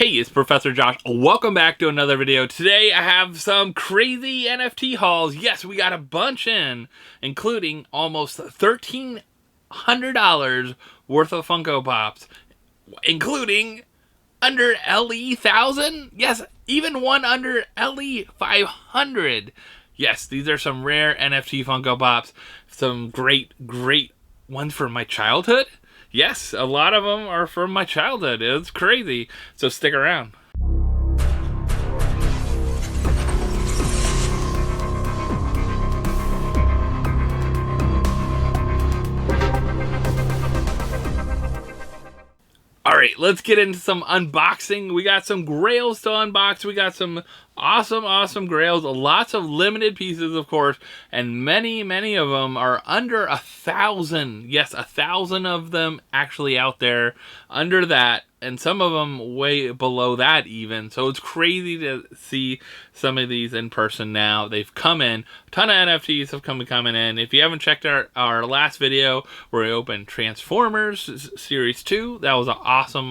Hey, it's Professor Josh. Welcome back to another video. Today I have some crazy NFT hauls. Yes, we got a bunch in, including almost $1,300 worth of Funko Pops, including under LE 1000. Yes, even one under LE 500. Yes, these are some rare NFT Funko Pops. Some great ones from my childhood. Yes, a lot of them are from my childhood. It's crazy. So stick around. Alright, let's get into some unboxing. We got some Grails to unbox. We got some awesome Grails. Lots of limited pieces, of course. And many of them are under 1,000. Yes, 1,000 of them actually out there under that. And some of them way below that even. So it's crazy to see some of these in person now. They've come in. A ton of NFTs have coming in. If you haven't checked our last video where we opened Transformers Series 2, that was an awesome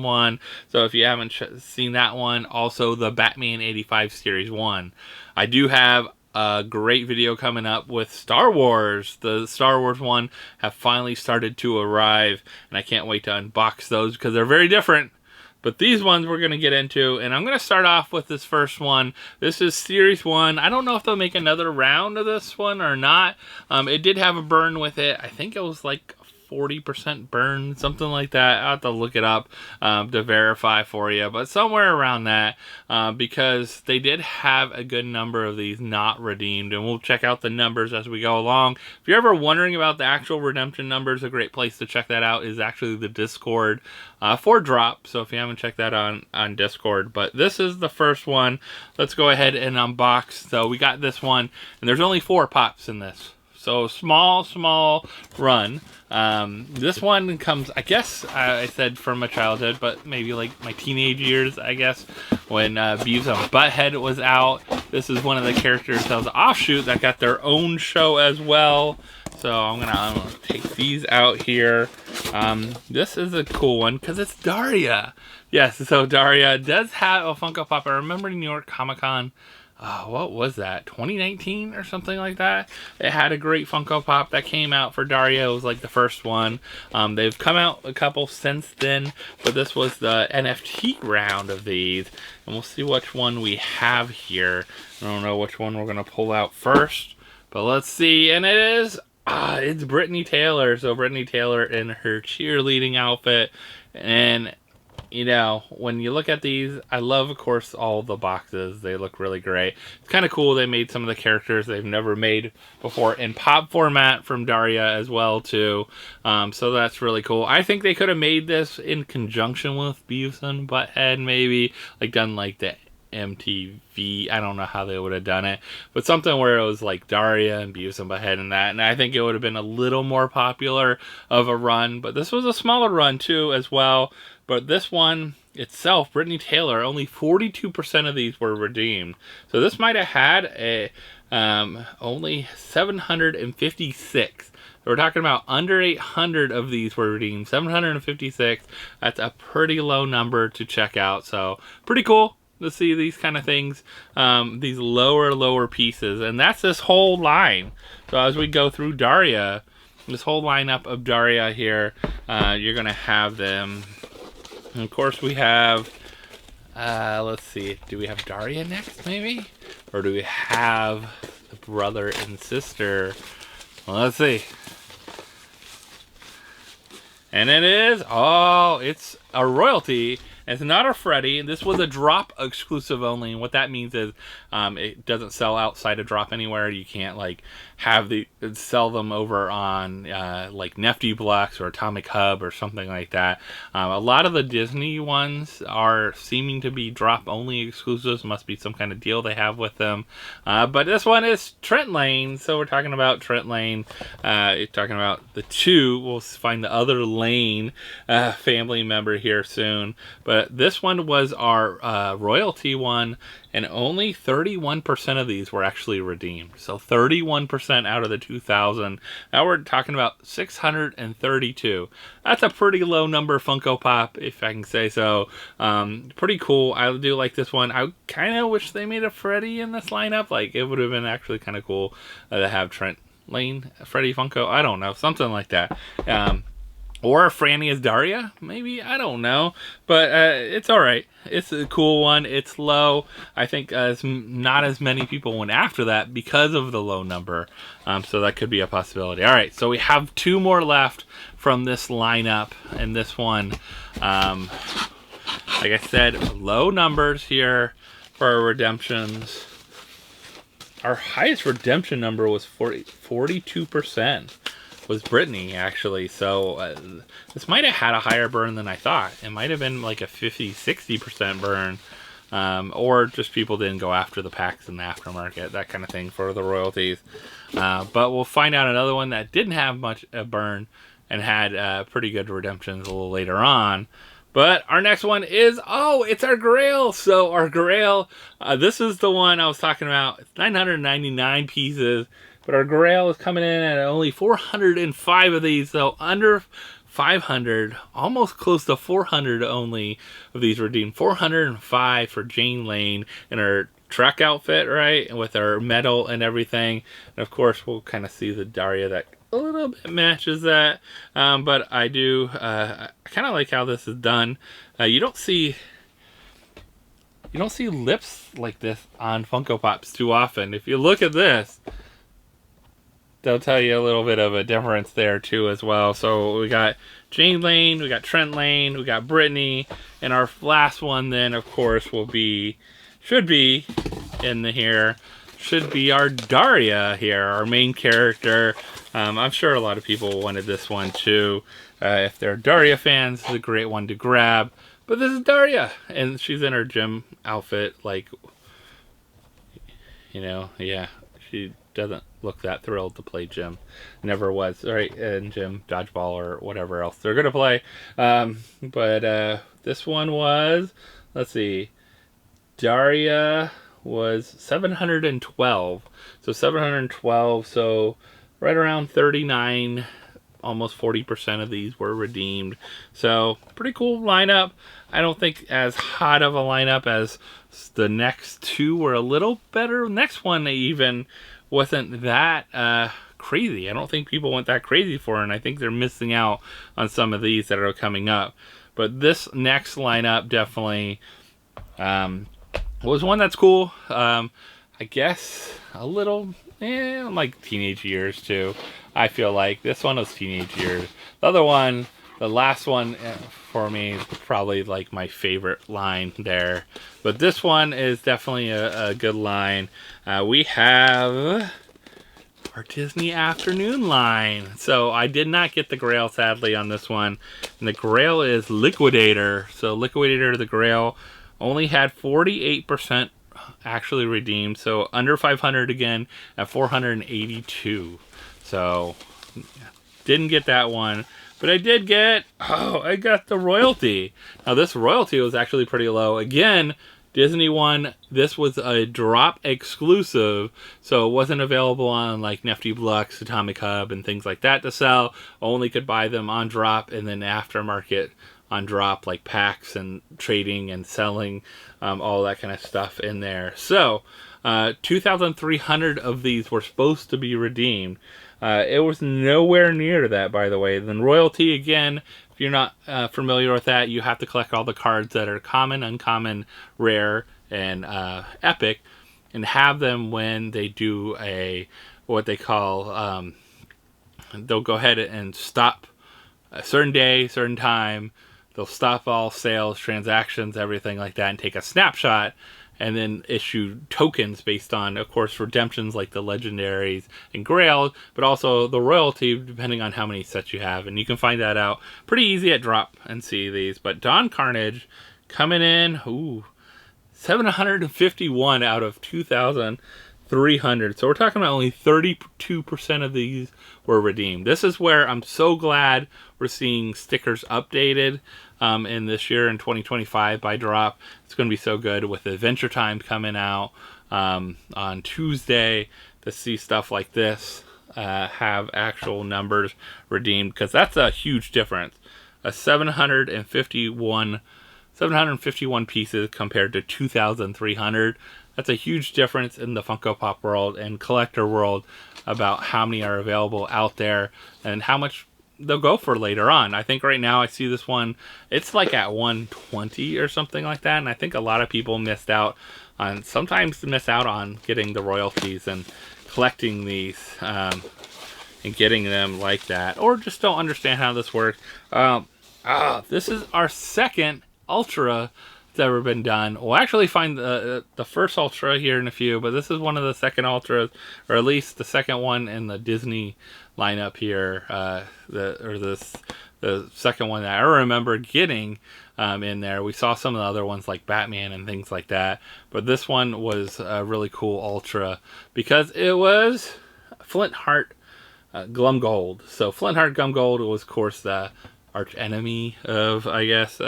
one. So if you haven't seen that one, also the Batman 85 Series 1. I do have a great video coming up with Star Wars. The Star Wars one have finally started to arrive, and I can't wait to unbox those because they're very different. But these ones we're going to get into, and I'm going to start off with this first one. This is Series 1. I don't know if they'll make another round of this one or not. It did have a burn with it. I think it was like 40% burn, something like that. I'll have to look it up to verify for you, but somewhere around that, because they did have a good number of these not redeemed, and we'll check out the numbers as we go along. If you're ever wondering about the actual redemption numbers, a great place to check that out is actually the Discord for drop, so if you haven't checked that on Discord. But this is the first one. Let's go ahead and unbox. So we got this one, and there's only 4 pops in this. So small run. This one comes, I guess, I said from my childhood, but maybe like my teenage years, I guess, when Beavis and Butthead was out. This is one of the characters that was an offshoot that got their own show as well. So I'm gonna take these out here. This is a cool one because it's Daria. Yes, so Daria does have a Funko Pop. I remember New York Comic Con. What was that? 2019 or something like that? It had a great Funko Pop that came out for Daria. It was like the first one. They've come out a couple since then, but this was the NFT round of these. And we'll see which one we have here. I don't know which one we're going to pull out first, but let's see. And it is, it's Brittany Taylor. So Brittany Taylor in her cheerleading outfit. And you know, when you look at these, I love, of course, all the boxes. They look really great. It's kind of cool they made some of the characters they've never made before in pop format from Daria as well, too. So that's really cool. I think they could have made this in conjunction with Beavis and Butthead, maybe. Like, done, like, the MTV. I don't know how they would have done it. But something where it was, like, Daria and Beavis and Butthead and that. And I think it would have been a little more popular of a run. But this was a smaller run, too, as well. But this one itself, Brittany Taylor, only 42% of these were redeemed. So this might have had a only 756. So we're talking about under 800 of these were redeemed. 756. That's a pretty low number to check out. So pretty cool to see these kind of things, these lower pieces. And that's this whole line. So as we go through Daria, this whole lineup of Daria here, you're going to have them. And of course we have, let's see, do we have Daria next maybe? Or do we have the brother and sister? Well, let's see. And it is, it's a royalty. It's not a Freddy. This was a drop exclusive only. And what that means is it doesn't sell outside a drop anywhere. You can't like sell them over on like Nifty Blocks or Atomic Hub or something like that. A lot of the Disney ones are seeming to be drop only exclusives. Must be some kind of deal they have with them. But this one is Trent Lane. So we're talking about Trent Lane. You're talking about the 2. We'll find the other Lane family member here soon. But But this one was our royalty one, and only 31% of these were actually redeemed. So 31% out of the 2,000. Now we're talking about 632. That's a pretty low number, Funko Pop, if I can say so. Pretty cool. I do like this one. I kind of wish they made a Freddy in this lineup. Like, it would have been actually kind of cool to have Trent Lane, Freddy Funko. I don't know, something like that. Or Franny as Daria, maybe, I don't know, but it's all right. It's a cool one. It's low. I think not as many people went after that because of the low number, so that could be a possibility. All right, so we have 2 more left from this lineup, and this one, like I said, low numbers here for our redemptions. Our highest redemption number was 42%. Was Brittany, actually. So this might have had a higher burn than I thought. It might have been like a 50-60% burn, or just people didn't go after the packs in the aftermarket, that kind of thing, for the royalties. But we'll find out another one that didn't have much a burn and had pretty good redemptions a little later on. But our next one is, it's our Grail. So our Grail, this is the one I was talking about. It's 999 pieces. But our Grail is coming in at only 405 of these, so under 500, almost close to 400 only of these redeemed. 405 for Jane Lane in her truck outfit, right? And with her medal and everything. And of course, we'll kind of see the Daria that a little bit matches that. But I do, I kind of like how this is done. You don't see lips like this on Funko Pops too often. If you look at this, they'll tell you a little bit of a difference there too as well. So we got Jane Lane, we got Trent Lane, we got Brittany, and our last one then, of course, should be our Daria here, our main character. I'm sure a lot of people wanted this one too. If they're Daria fans, it's a great one to grab. But this is Daria, and she's in her gym outfit, like, yeah, she doesn't look that thrilled to play gym. Never was, right? In gym, dodgeball, or whatever else they're gonna play. But this one was, let's see, Daria was 712. So 712, so right around 39, almost 40% of these were redeemed. So pretty cool lineup. I don't think as hot of a lineup as the next 2 were. A little better. Next one even wasn't that crazy. I don't think people went that crazy for it, and I think they're missing out on some of these that are coming up. But this next lineup definitely was one that's cool. I guess a little, like teenage years too. I feel like this one was teenage years. The other one, the last one for me, is probably like my favorite line there. But this one is definitely a good line. We have our Disney Afternoon line. So I did not get the Grail, sadly, on this one. And the Grail is Liquidator. So Liquidator, the Grail, only had 48% actually redeemed. So under 500 again at 482. So didn't get that one. But I did get, I got the royalty. Now this royalty was actually pretty low. Again, Disney one, this was a drop exclusive, so it wasn't available on like Nifty Blux, Atomic Hub, and things like that to sell. Only could buy them on drop and then aftermarket on drop, like packs and trading and selling, all that kind of stuff in there. So 2,300 of these were supposed to be redeemed. It was nowhere near that, by the way. Then royalty, again, if you're not familiar with that, you have to collect all the cards that are common, uncommon, rare, and epic, and have them when they do what they call, they'll go ahead and stop a certain day, certain time. They'll stop all sales, transactions, everything like that, and take a snapshot, and then issue tokens based on, of course, redemptions like the legendaries and grails, but also the royalty depending on how many sets you have. And you can find that out pretty easy at drop and see these. But Dawn Carnage coming in, 751 out of 2,000. 300. So we're talking about only 32% of these were redeemed. This is where I'm so glad we're seeing stickers updated in this year in 2025 by drop. It's going to be so good with Adventure Time coming out on Tuesday to see stuff like this have actual numbers redeemed, because that's a huge difference. A 751 pieces compared to 2,300. That's a huge difference in the Funko Pop world and collector world about how many are available out there and how much they'll go for later on. I think right now I see this one, it's like at 120 or something like that, and I think a lot of people sometimes miss out on getting the royalties and collecting these and getting them like that, or just don't understand how this works. This is our second Ultra that's ever been done. We'll actually find the first Ultra here in a few, but this is one of the second Ultras, or at least the second one in the Disney lineup here. The second one that I remember getting in there. We saw some of the other ones like Batman and things like that, but this one was a really cool Ultra because it was Flintheart Glum Gold. So Flintheart Glum Gold was, of course, the arch enemy of, I guess,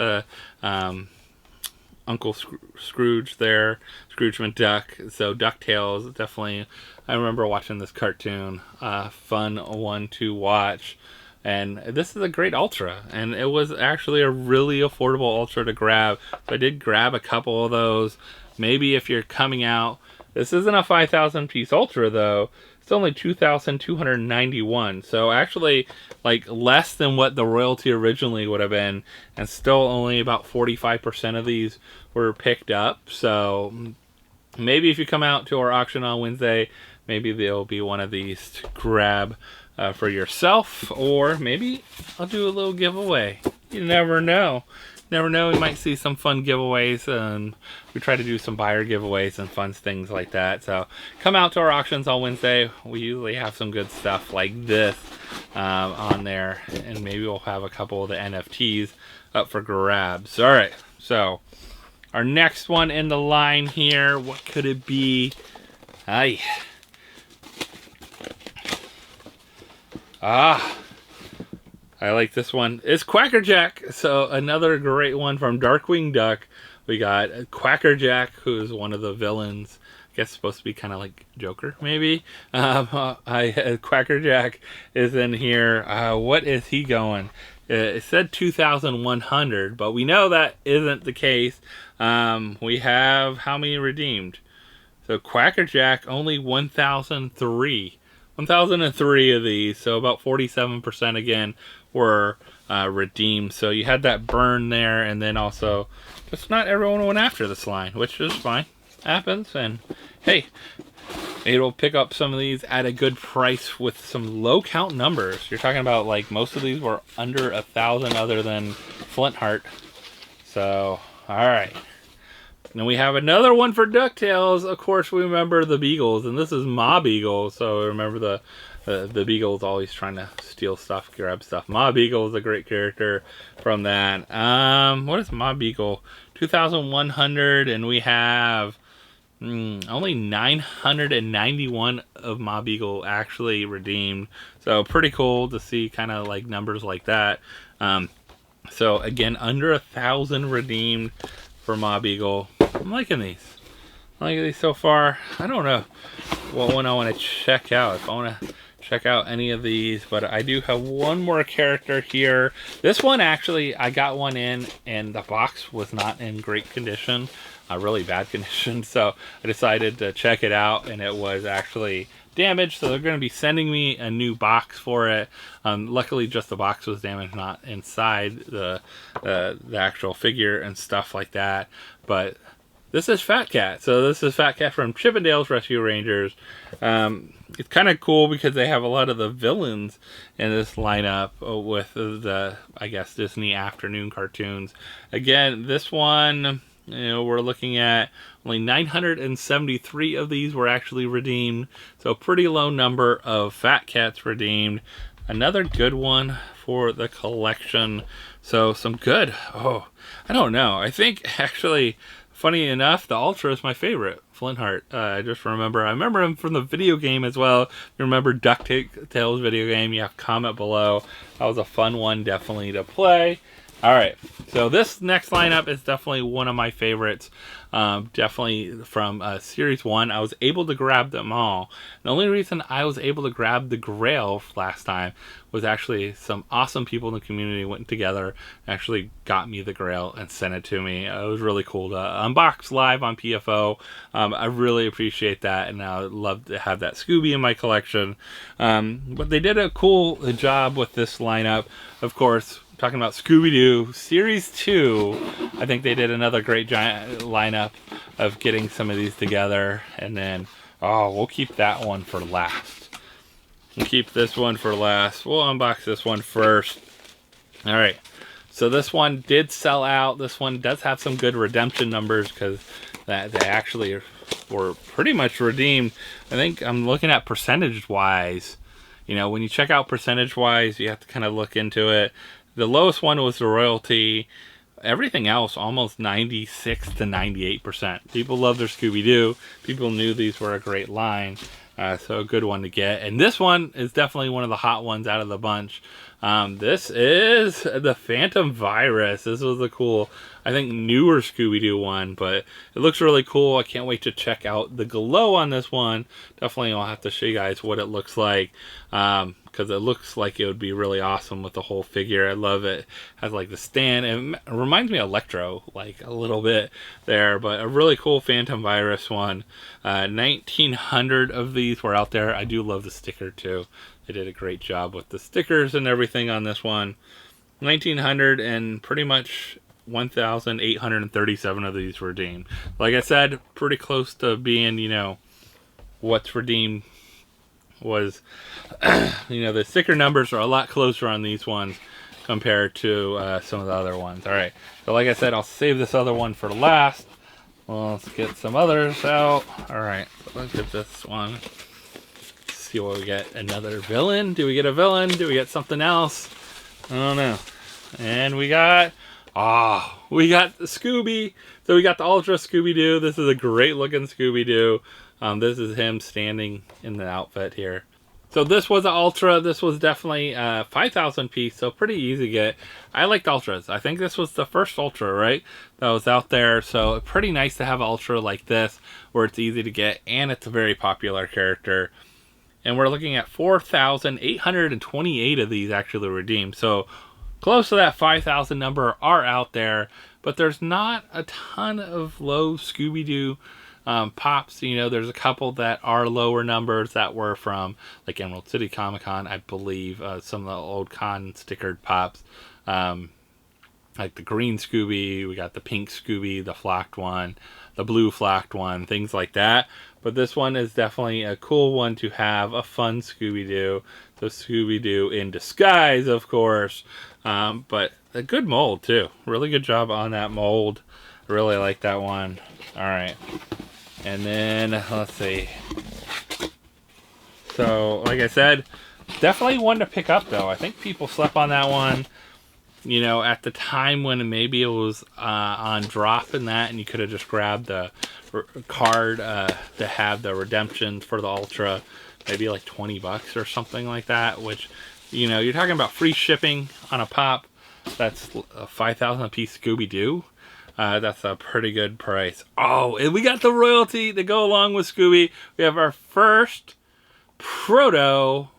Uncle Scrooge there, Scrooge McDuck. So DuckTales, definitely, I remember watching this cartoon, fun one to watch. And this is a great Ultra, and it was actually a really affordable Ultra to grab. So I did grab a couple of those. Maybe if you're coming out, this isn't a 5,000 piece Ultra though. It's only 2,291. So actually, like, less than what the royalty originally would have been, and still only about 45% of these were picked up. So maybe if you come out to our auction on Wednesday, maybe there'll be one of these to grab for yourself, or maybe I'll do a little giveaway. You never know. Never know, we might see some fun giveaways, and we try to do some buyer giveaways and fun things like that. So come out to our auctions on Wednesday. We usually have some good stuff like this on there, and maybe we'll have a couple of the NFTs up for grabs. All right, so our next one in the line here, what could it be? I like this one. It's Quackerjack. So another great one from Darkwing Duck. We got Quackerjack, who's one of the villains. I guess supposed to be kind of like Joker, maybe. Quackerjack is in here. What is he going? It said 2,100, but we know that isn't the case. We have how many redeemed? So Quackerjack, only 1,003. 1,003 of these, so about 47% again were redeemed. So you had that burn there, and then also just not everyone went after this line, which is fine. Happens, and hey, maybe we'll pick up some of these at a good price with some low count numbers. You're talking about, like, most of these were under 1,000 other than Flintheart. So, alright. And we have another one for DuckTales. Of course, we remember the Beagles, and this is Ma Beagle. So remember the Beagle's always trying to steal stuff, grab stuff. Ma Beagle is a great character from that. What is Ma Beagle? 2,100, and we have only 991 of Ma Beagle actually redeemed. So pretty cool to see kind of like numbers like that. So again, under 1,000 redeemed for Ma Beagle. I'm liking these. I like these so far. I don't know what one I want to check out. If I want to check out any of these, but I do have one more character here. This one, actually, I got one in, and the box was not in great condition, really bad condition. So I decided to check it out, and it was actually damaged. So they're going to be sending me a new box for it. Luckily, just the box was damaged, not inside the actual figure and stuff like that. But this is Fat Cat. So this is Fat Cat from Chippendales Rescue Rangers. It's kind of cool because they have a lot of the villains in this lineup with the, I guess, Disney afternoon cartoons. Again, this one, we're looking at only 973 of these were actually redeemed. So a pretty low number of Fat Cats redeemed. Another good one for the collection. So some good. I don't know. I think actually funny enough, the Ultra is my favorite Flintheart. I remember him from the video game as well. You remember DuckTales video game? You have comment below. That was a fun one, definitely to play. All right, so this next lineup is definitely one of my favorites. Definitely from Series 1. I was able to grab them all. The only reason I was able to grab the Grail last time was actually some awesome people in the community went together, actually got me the Grail and sent it to me. It was really cool to unbox live on PFO. I really appreciate that, and I would love to have that Scooby in my collection. But they did a cool job with this lineup, of course. Talking about Scooby-Doo Series 2, I think they did another great giant lineup of getting some of these together. And then, we'll keep that one for last. We'll keep this one for last. We'll unbox this one first. All right. So this one did sell out. This one does have some good redemption numbers because they actually were pretty much redeemed. I think I'm looking at percentage-wise. You know, when you check out percentage-wise, you have to kind of look into it. The lowest one was the royalty. Everything else, almost 96 to 98%. People love their Scooby-Doo. People knew these were a great line. So a good one to get. And this one is definitely one of the hot ones out of the bunch. This is the Phantom Virus. This was a cool, I think, newer Scooby-Doo one, but it looks really cool. I can't wait to check out the glow on this one. Definitely I'll have to show you guys what it looks like, because it looks like it would be really awesome with the whole figure. I love it. It has like the stand. It reminds me of Electro, like a little bit there, but a really cool Phantom Virus one. 1,900 of these were out there. I do love the sticker too. They did a great job with the stickers and everything on this one. 1,900 and pretty much 1,837 of these were redeemed. Like I said, pretty close to being, you know, what's redeemed was, you know, the sticker numbers are a lot closer on these ones compared to some of the other ones. All right, so like I said, I'll save this other one for last. Well, let's get some others out. All right, so let's get this one. See what we get. Another villain? Do we get a villain? Do we get something else? I don't know. And we got we got the Scooby. So we got the Ultra Scooby-Doo. This is a great looking Scooby-Doo. This is him standing in the outfit here. So this was an Ultra. This was definitely 5,000 piece, so pretty easy to get. I liked Ultras. I think this was the first Ultra, right, that was out there. So pretty nice to have an Ultra like this, where it's easy to get, and it's a very popular character. And we're looking at 4,828 of these actually redeemed. So close to that 5,000 number are out there, but there's not a ton of low Scooby-Doo pops. You know, there's a couple that are lower numbers that were from like Emerald City Comic Con, I believe. Some of the old con stickered pops, like the green Scooby, we got the pink Scooby, the flocked one, the blue flocked one, things like that. But this one is definitely a cool one to have, a fun Scooby-Doo. So Scooby-Doo in disguise, of course, but a good mold too. Really good job on that mold. Really like that one. All right. And then, let's see. So, like I said, definitely one to pick up, though. I think people slept on that one, you know, at the time when maybe it was on drop and that, and you could have just grabbed the card to have the redemption for the Ultra, maybe like $20 or something like that, which, you know, you're talking about free shipping on a pop. That's a 5,000 piece Scooby-Doo. That's a pretty good price. Oh, and we got the royalty to go along with Scooby. We have our first proto.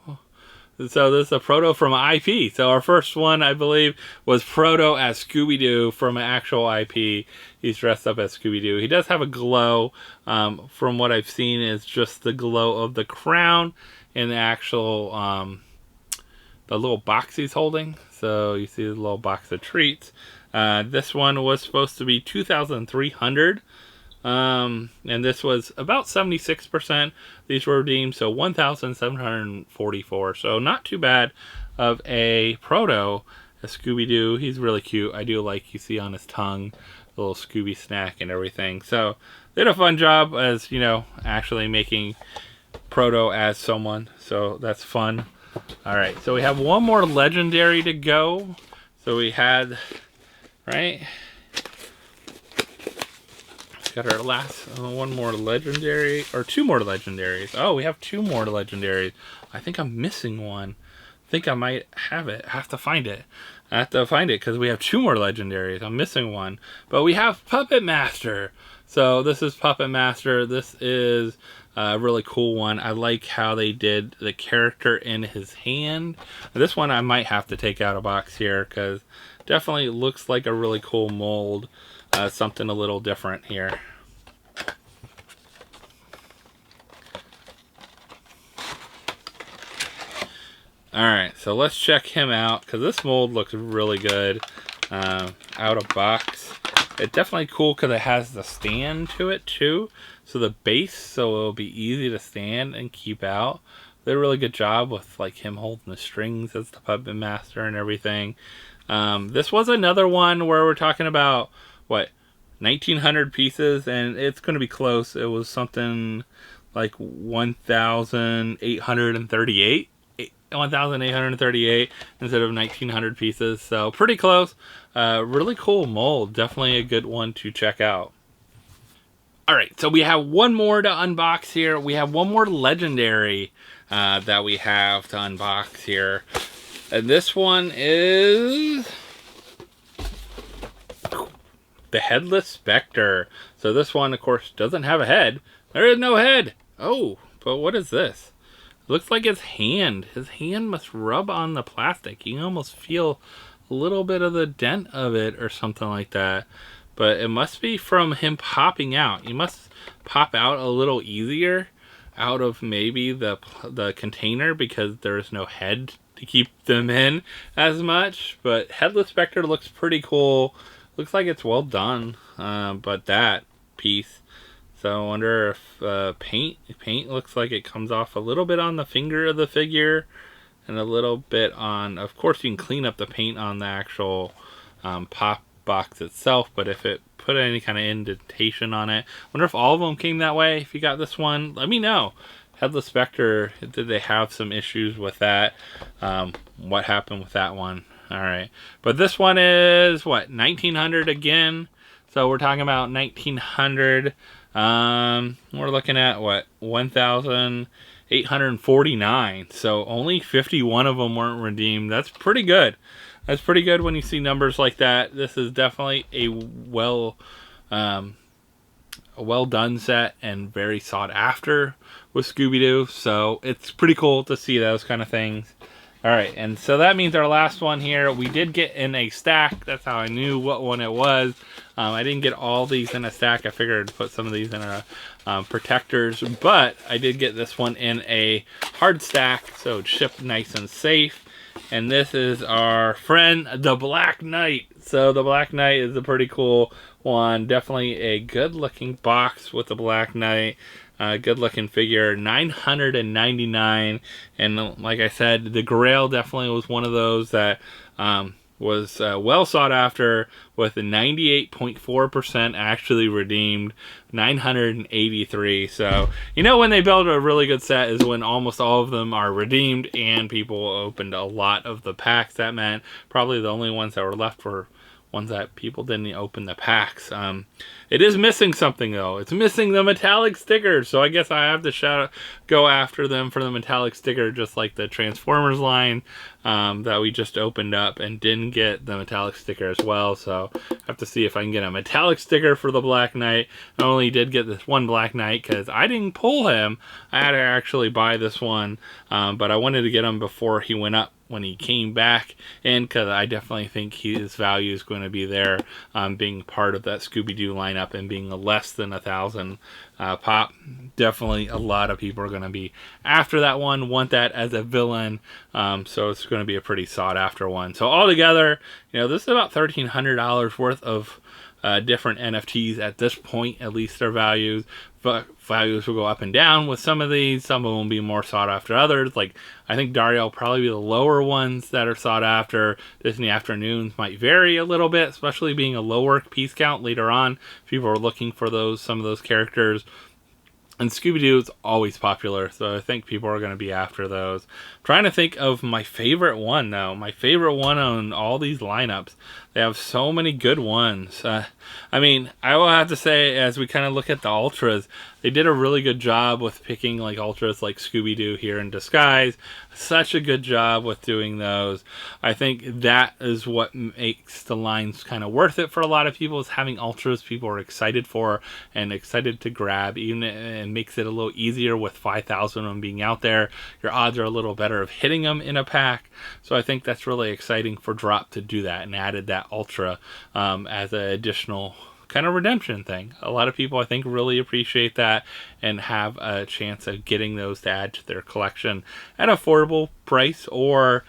So this is a proto from IP. So our first one, I believe, was proto as Scooby-Doo from an actual IP. He's dressed up as Scooby-Doo. He does have a glow. From what I've seen, is just the glow of the crown and the actual the little box he's holding. So you see the little box of treats. This one was supposed to be 2,300. And this was about 76%. These were redeemed, so 1,744. So not too bad of a proto, a Scooby-Doo. He's really cute. I do like, you see on his tongue, the little Scooby snack and everything. So they did a fun job as, you know, actually making proto as someone. So that's fun. All right, so we have one more legendary to go. So we had, right? got our last one more legendary, or two more legendaries. Oh, we have two more legendaries. I think I'm missing one. I think I might have it. I have to find it. I have to find it because we have two more legendaries. I'm missing one. But we have Puppet Master. So this is Puppet Master. This is a really cool one. I like how they did the character in his hand. This one I might have to take out a box here because definitely looks like a really cool mold. Something a little different here. Alright, so let's check him out because this mold looks really good out of box. It's definitely cool because it has the stand to it too. So the base, so it'll be easy to stand and keep out. They did a really good job with like him holding the strings as the Puppet Master and everything. This was another one where we're talking about, what, 1,900 pieces, and it's going to be close. It was something like 1,838. 1,838 instead of 1,900 pieces, so pretty close. Really cool mold, definitely a good one to check out. Alright, so we have one more to unbox here. We have one more legendary that we have to unbox here, and this one is the Headless Spectre. So this one, of course, doesn't have a head. There is no head. Oh, but what is this? Looks like his hand. His hand must rub on the plastic. You can almost feel a little bit of the dent of it or something like that. But it must be from him popping out. He must pop out a little easier out of maybe the container because there's no head to keep them in as much. But Headless Spectre looks pretty cool. Looks like it's well done. But that piece... So I wonder if paint looks like it comes off a little bit on the finger of the figure and a little bit on, of course you can clean up the paint on the actual pop box itself, but if it put any kind of indentation on it, I wonder if all of them came that way. If you got this one, let me know. Headless Spectre, did they have some issues with that? What happened with that one? Alright, but this one is, what, 1,900 again? So we're talking about 1,900. We're looking at, what, 1,849. So only 51 of them weren't redeemed. That's pretty good. That's pretty good when you see numbers like that. This is definitely a well done set and very sought after with Scooby-Doo. So it's pretty cool to see those kind of things. Alright, and so that means our last one here, we did get in a stack. That's how I knew what one it was. I didn't get all these in a stack. I figured I'd put some of these in our protectors, but I did get this one in a hard stack, so it's shipped nice and safe. And this is our friend, the Black Knight. So the Black Knight is a pretty cool one. Definitely a good-looking box with the Black Knight. Good looking figure, 999, and like I said, the Grail definitely was one of those that was well sought after, with 98.4% actually redeemed, 983. So you know when they build a really good set is when almost all of them are redeemed and people opened a lot of the packs. That meant probably the only ones that were left were ones that people didn't open the packs. It is missing something though. It's missing the metallic sticker, so I guess I have to go after them for the metallic sticker, just like the Transformers line that we just opened up and didn't get the metallic sticker as well. So I have to see if I can get a metallic sticker for the Black Knight. I only did get this one Black Knight because I didn't pull him. I had to actually buy this one, but I wanted to get him before he went up when he came back, and because I definitely think his value is going to be there, being part of that Scooby-Doo lineup and being less than 1,000 pop. Definitely a lot of people are going to be after that one, want that as a villain, so it's going to be a pretty sought after one. So altogether, you know, this is about $1,300 worth of different NFTs at this point, at least their values. But values will go up and down with some of these. Some of them will be more sought after others. Like, I think Daria will probably be the lower ones that are sought after. Disney Afternoons might vary a little bit, especially being a lower piece count later on. If people are looking for some of those characters. And Scooby-Doo is always popular, so I think people are going to be after those. I'm trying to think of my favorite one, though. My favorite one on all these lineups. They have so many good ones. I mean, I will have to say, as we kind of look at the Ultras, they did a really good job with picking like Ultras like Scooby-Doo here in disguise. Such a good job with doing those. I think that is what makes the lines kind of worth it for a lot of people, is having Ultras people are excited for and excited to grab. Even and makes it a little easier with 5,000 of them being out there. Your odds are a little better of hitting them in a pack. So I think that's really exciting for Drop to do that and added that Ultra as an additional kind of redemption thing. A lot of people, I think, really appreciate that and have a chance of getting those to add to their collection at an affordable price, or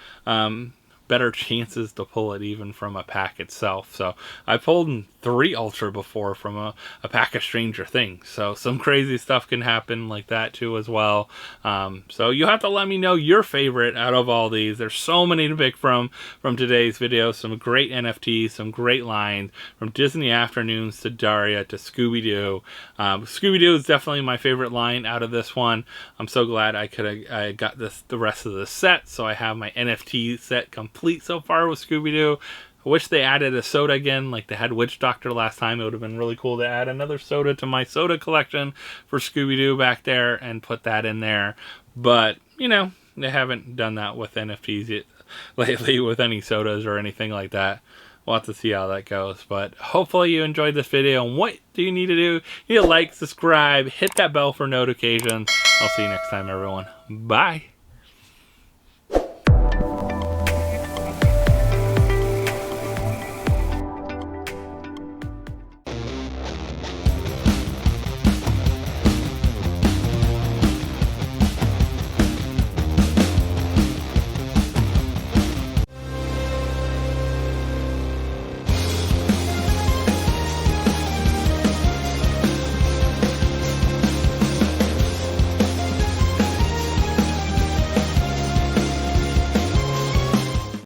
better chances to pull it even from a pack itself. So I pulled 3 Ultra before from a pack of Stranger Things. So some crazy stuff can happen like that too as well. So you have to let me know your favorite out of all these. There's so many to pick from today's video. Some great NFTs, some great lines from Disney Afternoons to Daria to Scooby-Doo. Scooby-Doo is definitely my favorite line out of this one. I'm so glad I got the rest of the set, so I have my NFT set complete so far with Scooby-Doo. I wish they added a soda again, like they had Witch Doctor last time. It would have been really cool to add another soda to my soda collection for Scooby-Doo back there and put that in there. But, you know, they haven't done that with NFTs yet lately with any sodas or anything like that. We'll have to see how that goes. But hopefully you enjoyed this video. And what do you need to do? You need to like, subscribe, hit that bell for notifications. I'll see you next time, everyone. Bye.